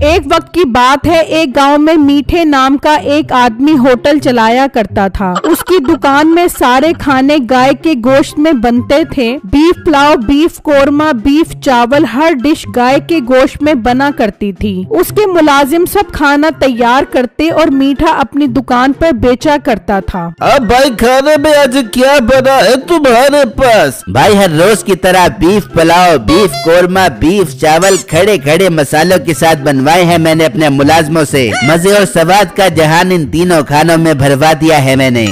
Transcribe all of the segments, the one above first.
एक वक्त की बात है, एक गांव में मीठे नाम का एक आदमी होटल चलाया करता था। उसकी दुकान में सारे खाने गाय के गोश्त में बनते थे। Beef pulao, beef korma, beef चावल, हर डिश गाय के गोश्त में बना करती थी। उसके मुलाजिम सब खाना तैयार करते और मीठा अपनी दुकान पर बेचा करता था। अब भाई खाने में आज क्या बना है तुम्हारे पास? भाई हर रोज की तरह beef pulao, beef korma, beef चावल खड़े खड़े मसालों के साथ बनवाए हैं मैंने अपने मुलाजमों से। मजे और स्वाद का जहान इन तीनों खानों में भरवा दिया है मैंने।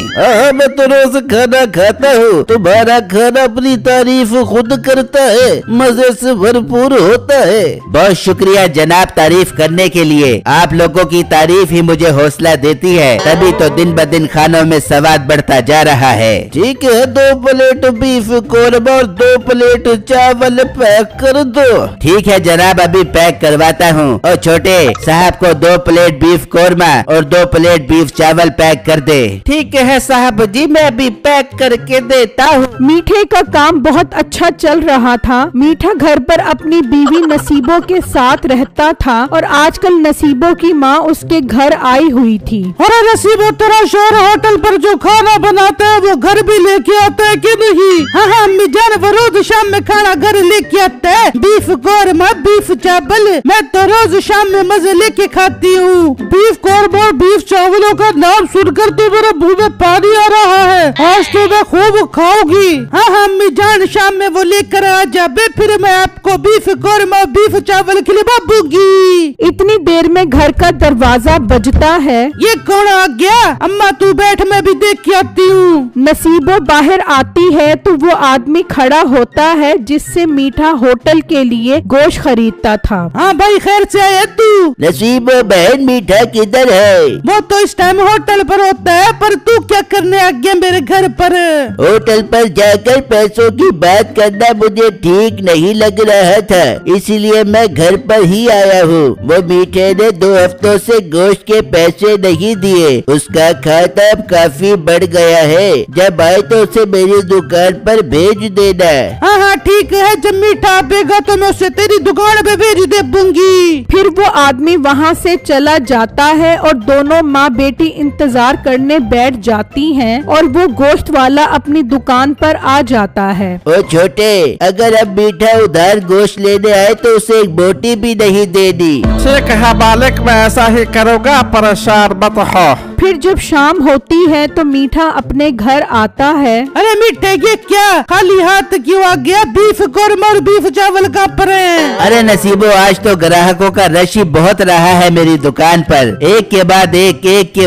मैं तो रोज खाना खाता हूँ, तुम्हारा खाना अपनी तारीफ खुद करता है, मजे से भरपूर होता है। बहुत शुक्रिया जनाब तारीफ करने के लिए। आप लोगों की तारीफ ही मुझे हौसला देती है, तभी तो दिन ब दिन खानों में स्वाद बढ़ता जा रहा है। ठीक है, 2 प्लेट बीफ कोरमा और 2 प्लेट चावल पैक कर दो। ठीक है जनाब, अभी पैक करवाता हूँ। और छोटे साहब को 2 प्लेट बीफ कोरमा और 2 प्लेट बीफ चावल पैक कर दे। ठीक है साहब जी, मैं अभी पैक करके देता हूँ। मीठे का काम बहुत अच्छा चल रहा था। मीठा घर पर अपनी बीवी नसीबों के साथ रहता था और आजकल नसीबों की माँ उसके घर आई हुई थी। अरे नसीबो, तेरा शोहर होटल पर जो खाना बनाता है वो घर भी लेके आता है कि नहीं? हाँ, अम्मी जान वो रोज शाम में खाना घर लेके आता है। बीफ कोरमा, बीफ चावल मैं तो रोज शाम में मजे लेके खाती हूँ। बीफ कोरमा और बीफ चावलों का नाम सुनकर तो मेरे मुँह में पानी आ रहा है। आज तो मैं खूब खाऊंगी। हाँ अम्मी जान, शाम में वो लेकर आ जाबे, फिर मैं आपको बीफ कोरमा और बीफ चावल खिलवाऊंगी। इतनी देर में घर का दरवाजा बजता है। ये कौन आ गया? अम्मा तू बैठ, मैं भी देख के आती हूँ। नसीबो बाहर आती है तो वो आदमी खड़ा होता है जिससे मीठा होटल के लिए गोश्त खरीदता था। हाँ भाई, खैर से आया तू? नसीबो बहन मीठा किधर है? वो तो इस टाइम होटल पर होता है, पर तू क्या करने आ गया मेरे घर पर? होटल पर जाकर पैसों की बात करना मुझे ठीक नहीं लग रहा था, इसीलिए मैं घर पर ही आया हूँ। वो मीठे ने 2 हफ्तों से गोश्त के पैसे नहीं दिए। उसका खाता अब काफी बढ़ गया है। जब आए तो उसे मेरी दुकान पर भेज देना। हाँ ठीक है, जब मीठा आएगा तो मैं उसे तेरी दुकान पे भेज दूंगी। फिर वो आदमी वहाँ से चला जाता है और दोनों माँ बेटी इंतजार करने बैठ जाती हैं और वो गोश्त वाला अपनी दुकान पर आ जाता है। ओ छोटे, अगर अब मीठा उधार गोश्त लेने आए तो उसे एक बोटी भी नहीं देनी। ठीक है मालिक, मैं ऐसा ही करूँगा, परेशान मत हो। फिर जब शाम होती है तो मीठा अपने घर आता है। अरे मीठे, ये क्या खाली हाथ क्यों आ गया? बीफ कोरमा और बीफ चावल का पर है। अरे नसीबो, आज तो ग्राहकों का रश ही बहुत रहा है मेरी दुकान पर। एक के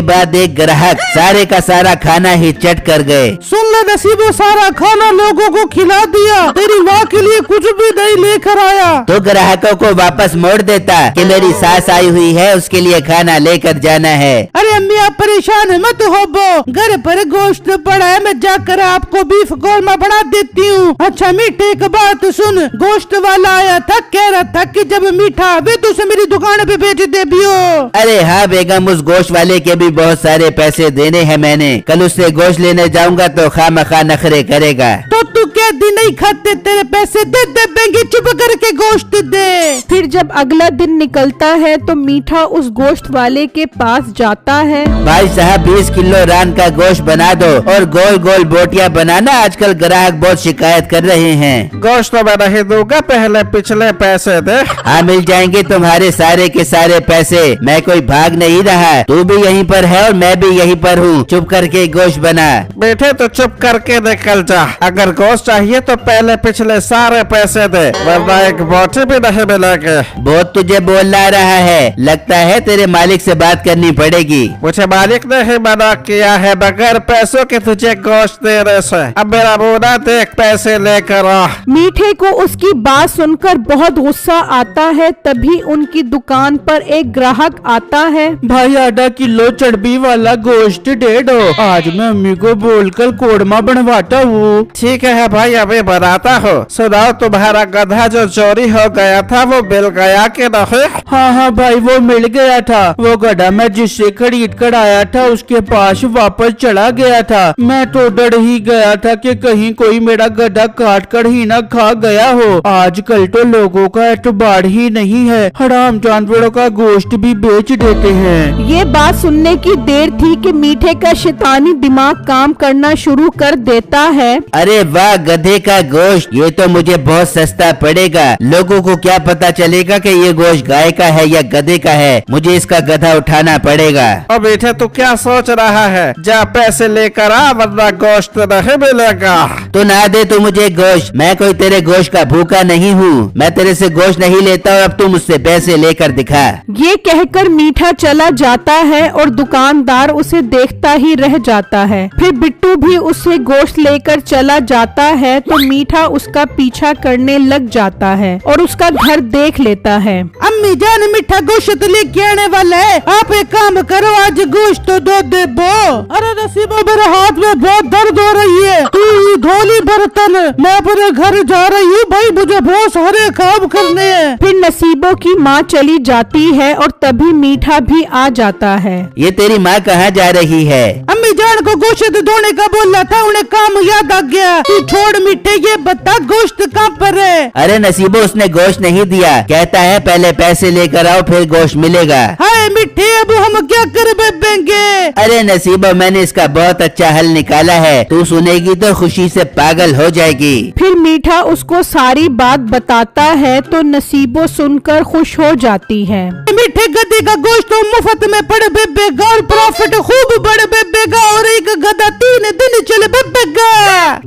बाद एक ग्राहक सारे का सारा खाना ही चट कर गए। सुन ले नसीबो, सारा खाना लोगों को खिला दिया, तेरी माँ के लिए कुछ भी नहीं लेकर आया। तो ग्राहकों को वापस मोड़ देता कि मेरी सास आई हुई है, उसके लिए खाना लेकर जाना है। अरे अम्मी, आप परेशान मत हो, घर पर गोश्त पड़ा है, मैं जाकर आपको बीफ कोरमा बना देती हूँ। अच्छा मीठे, एक बात सुन, गोश्त वाला आया था, कह रहा था कि जब मीठा आवे तो उसे मेरी दुकान पे भेज दे भी हो। अरे हाँ बेगम, उस गोश्त वाले के भी बहुत सारे पैसे देने हैं मैंने। कल उससे गोश्त लेने जाऊंगा तो खामखा नखरे करेगा। तो तू क्या दिन नहीं खाते, तेरे पैसे दे देंगे, चुप करके गोश्त दे। फिर जब अगला दिन निकलता है तो मीठा उस गोश्त वाले के पास जाता है। भाई साहब, 20 किलो रान का गोश्त बना दो और गोल गोल बोटियां बनाना, आजकल ग्राहक बहुत शिकायत कर रहे हैं। गोश्त मैं नहीं दूंगा, पहले पिछले पैसे दे। हाँ, मिल जाएंगे तुम्हारे सारे के सारे पैसे। मैं कोई भाग नहीं रहा, तू भी यहीं पर है और मैं भी यहीं पर हूँ। चुप करके गोश्त बना। बेटे तो चुप करके निकल जा। अगर गोश्त चाहिए तो पहले पिछले सारे पैसे दे, वरना एक बोटी भी नहीं मिलेगी। बहुत तुझे बोलना रहा है, लगता है तेरे मालिक से बात करनी पड़ेगी। मुझे मालिक ने ही मना किया है बगैर पैसों के तुझे गोश्त देने से। अब मेरा मुँह ना देख, पैसे लेकर आ। मीठे को उसकी बात सुनकर बहुत गुस्सा आता है। तभी उनकी दुकान पर एक ग्राहक आता है। भाई, आधा किलो चर्बी वाला गोश्त दे दो, आज मैं अम्मी को बोलकर कोरमा बनवाता हूँ। ठीक है भाई, भाई अभी बनाता हूँ। सुनाओ तुम्हारा गधा जो चोरी हो गया था वो मिल गया कि नहीं? हाँ भाई वो मिल गया था। वो गधा मैं जिससे खरीद कर आया था उसके पास वापस चला गया था। मैं तो डर ही गया था कि कहीं कोई मेरा गधा काट कर ही ना खा गया हो। आजकल तो लोगों का एतबार ही नहीं है, हराम जानवरों का गोश्त भी बेच देते हैं। ये बात सुनने की देर थी कि मीठे का शैतानी दिमाग काम करना शुरू कर देता है। अरे वाह, गधे का गोश्त, ये तो मुझे बहुत सस्ता पड़ेगा। लोगों को क्या पता चलेगा कि ये गोश्त गाय का है या गधे का है। मुझे इसका गधा उठाना पड़ेगा। अब बेटे तू क्या सोच रहा है? जा पैसे लेकर आ वरना गोश्त नहीं मिलेगा। तो ना दे तू मुझे गोश्त, मैं कोई तेरे गोश्त का भूखा नहीं हूँ। मैं तेरे से गोश्त नहीं लेता और अब तू मुझसे पैसे लेकर दिखा। ये कहकर मीठा चला जाता है और दुकानदार उसे देखता ही रह जाता है। फिर बिट्टू भी उससे गोश्त लेकर चला जाता है तो मीठा उसका पीछा करने लग जाता है और उसका घर देख लेता है। अम्मी जान मीठा गोश्त लेके आने वाला है, आप एक काम करो आज गोश्त तो दो दे बो। अरे नसीबा मेरे हाथ में बहुत दर्द हो रही है, तू धोली बर्तन, मैं अपने घर जा रही हूँ भाई, मुझे बहुत सारे काम करने हैं। फिर नसीबों की माँ चली जाती है और तभी मीठा भी आ जाता है। ये तेरी माँ कहाँ जा रही है? अम्मी जान को गोश्त धोने का बोला था, उन्हें काम याद आ गया। तू छोड़ मीठे, ये बता गोश्त कहाँ पर है? अरे नसीबो, उसने गोश्त नहीं दिया, कहता है पहले पैसे लेकर आओ फिर गोश्त मिलेगा। हाय मीठे, अब हम क्या कर बेबेंगे? अरे नसीबो, मैंने इसका बहुत अच्छा हल निकाला है, तू सुनेगी तो खुशी से पागल हो जाएगी। फिर मीठा उसको सारी बात बताता है तो नसीबो सुनकर खुश हो जाती है। मीठे गधे का गोश्त तो मुफ्त में पड़ बेबेगा और प्रॉफिट खूब बढ़ बेबेगा और एक गधा 3 दिन चले बेबेगा।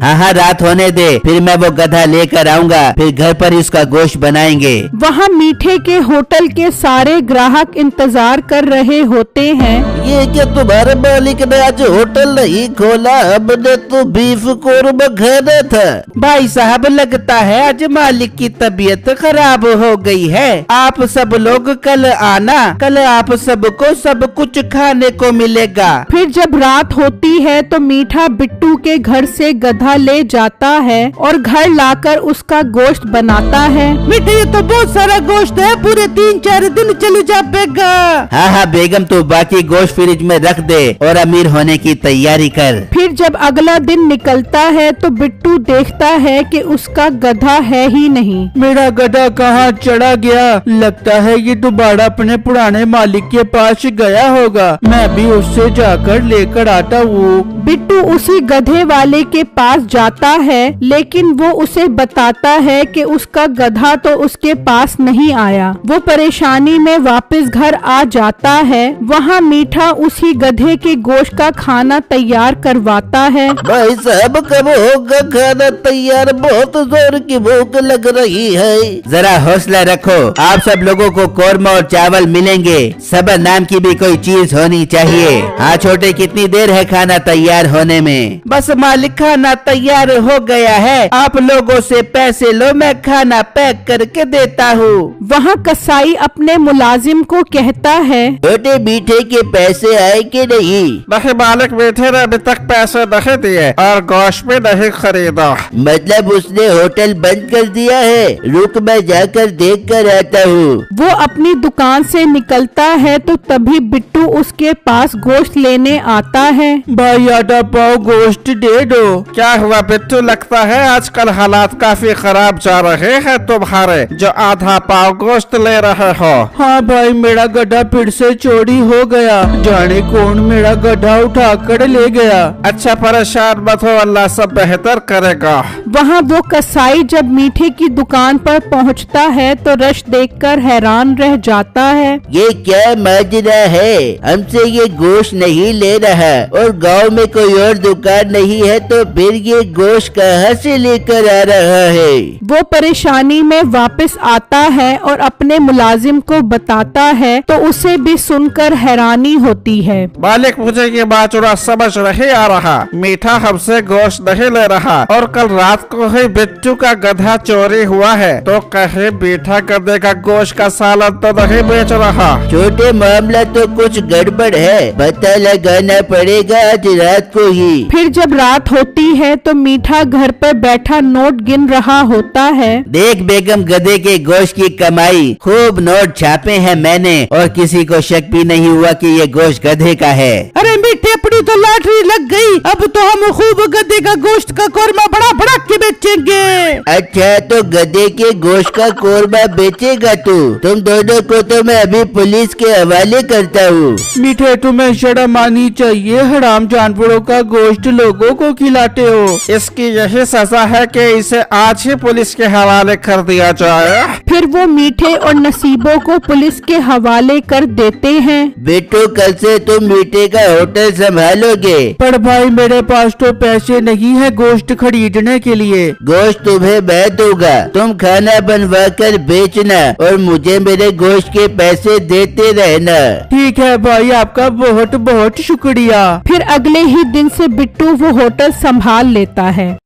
हाँ, रात होने दे, फिर मैं वो गधा लेकर आऊंगा, फिर घर पर ही उसका गोश्त बनाएंगे। वहाँ मीठे के होटल के सारे ग्राहक इंतजार कर रहे होते हैं। ये क्या तुम्हारे मालिक ने आज होटल नहीं खोला? हमने तो बीफ कोरमा खाना था। भाई साहब लगता है आज मालिक की तबीयत खराब हो गई है। आप सब लोग कल आना, कल आप सबको सब कुछ खाने को मिलेगा। फिर जब रात होती है तो मीठा बिट्टू के घर से गधा ले जाता है और घर लाकर उसका गोश्त बनाता है। मीठे ये तो बहुत सारा गोश्त है, पूरे 3-4 दिन चले जाएगा। हाँ बेगम, तू बाकी गोश्त फ्रिज में रख दे और अमीर होने की तैयारी कर। फिर जब अगला दिन निकलता है तो बिट्टू देखता है कि उसका गधा है ही नहीं। मेरा गधा कहाँ चला गया? लगता है ये दोबारा अपने पुराने मालिक के पास गया होगा। मैं भी उससे जाकर लेकर आता हूँ। बिट्टू उसी गधे वाले के पास जाता है लेकिन वो उसे बताता है कि उसका गधा तो उसके पास नहीं आया। वो परेशानी में वापस घर आ जाता है। वहाँ मीठा उसी गधे के गोश्त का खाना तैयार करवाता है। भाई साहब कब होगा खाना तैयार? बहुत जोर की भूख लग रही है। जरा हौसला रखो, आप सब लोगों को कौरमा और चावल मिलेंगे। सबर नाम की भी कोई चीज होनी चाहिए। हाँ छोटे, कितनी देर है खाना तैयार होने में? बस मालिक, खाना तैयार हो गया है, आप लोगों से पैसे लो, मैं खाना पैक करके देता हूँ। वहाँ कसाई अपने मुलाजिम को कहता है, छोटे मीठे के पैसे आए कि नहीं? नहीं मालिक, मीठे ने अभी तक पैसे नहीं दिए और गोश्त भी नहीं खरीदा। मतलब उसने होटल बंद कर दिया है? रुक, मैं जाकर देख कर आता हूँ। वो अपनी दुकान से निकलता है तो तभी बिट्टू उसके पास गोश्त लेने आता है। भाई आधा पाव गोश्त दे दो। क्या हुआ बिट्टू? लगता है आजकल हालात काफी खराब जा रहे हैं तुम्हारे, जो आधा पाव गोश्त ले रहे हो। हाँ भाई, मेरा गधा फिर से चोरी हो गया, जाने कौन मेरा गधा उठा कर ले गया। अच्छा परेशान मत हो, अल्लाह सब बेहतर करेगा। वहाँ वो कसाई जब मीठे की दुकान पर पहुँचता है तो रश देखकर हैरान रह जाता है। ये क्या माजरा है? हमसे ये गोश्त नहीं ले रहा और गांव में कोई और दुकान नहीं है, तो फिर ये गोश्त कहाँ से लेकर आ रहा है? वो परेशानी में वापस आता है और अपने मुलाजिम को बताता है तो उसे भी सुनकर हैरानी होती है। मालिक, मुझे ये बात थोड़ा समझ नहीं आ रहा। मीठा हमसे गोश्त नहीं ले रहा और कल रात को ही बिट्टू का गधा चोरी हुआ है, तो कहीं मीठा गधे का गोश्त का सालन तो नहीं बेच रहा। छोटे मामला तो कुछ गड़बड़ है, पता लगाना पड़ेगा आज रात को ही। फिर जब रात होती है तो मीठा घर पर बैठा नोट गिन रहा होता है। देख बेगम, गधे के गोश्त की कमाई, खूब नोट छापे हैं मैंने और किसी को शक भी नहीं हुआ कि ये गोश्त गधे का है। अरे मीठे, अपनी तो लॉटरी लग गई। अब तो हम खूब गधे का गोश्त का कोरमा बड़ा बड़ा के बेचेंगे। अच्छा, तो गधे के गोश्त का कोरमा बेचेगा तू? तुम दोनों को तो मैं अभी पुलिस के हवाले करता हूँ। मीठे, तुम्हें शर्म आनी चाहिए, हराम जानवरों का गोश्त लोगों को खिलाते हो। इसकी यही सजा है कि इसे आज ही पुलिस के हवाले कर दिया जाए। फिर वो मीठे और नसीबों को पुलिस के हवाले कर देते हैं। बेटो, कल से तुम मीठे का होटल संभालोगे। पर भाई, मेरे पास तो पैसे नहीं है गोश्त खरीदने के लिए। गोश्त तुम्हें मैं दूंगा, तुम खाना बनवा कर बेचना और मुझे मेरे गोश्त के पैसे देते रहना। ठीक है भाई, आपका बहुत बहुत शुक्रिया। फिर अगले ही दिन से बिट्टू वो होटल संभाल लेता है।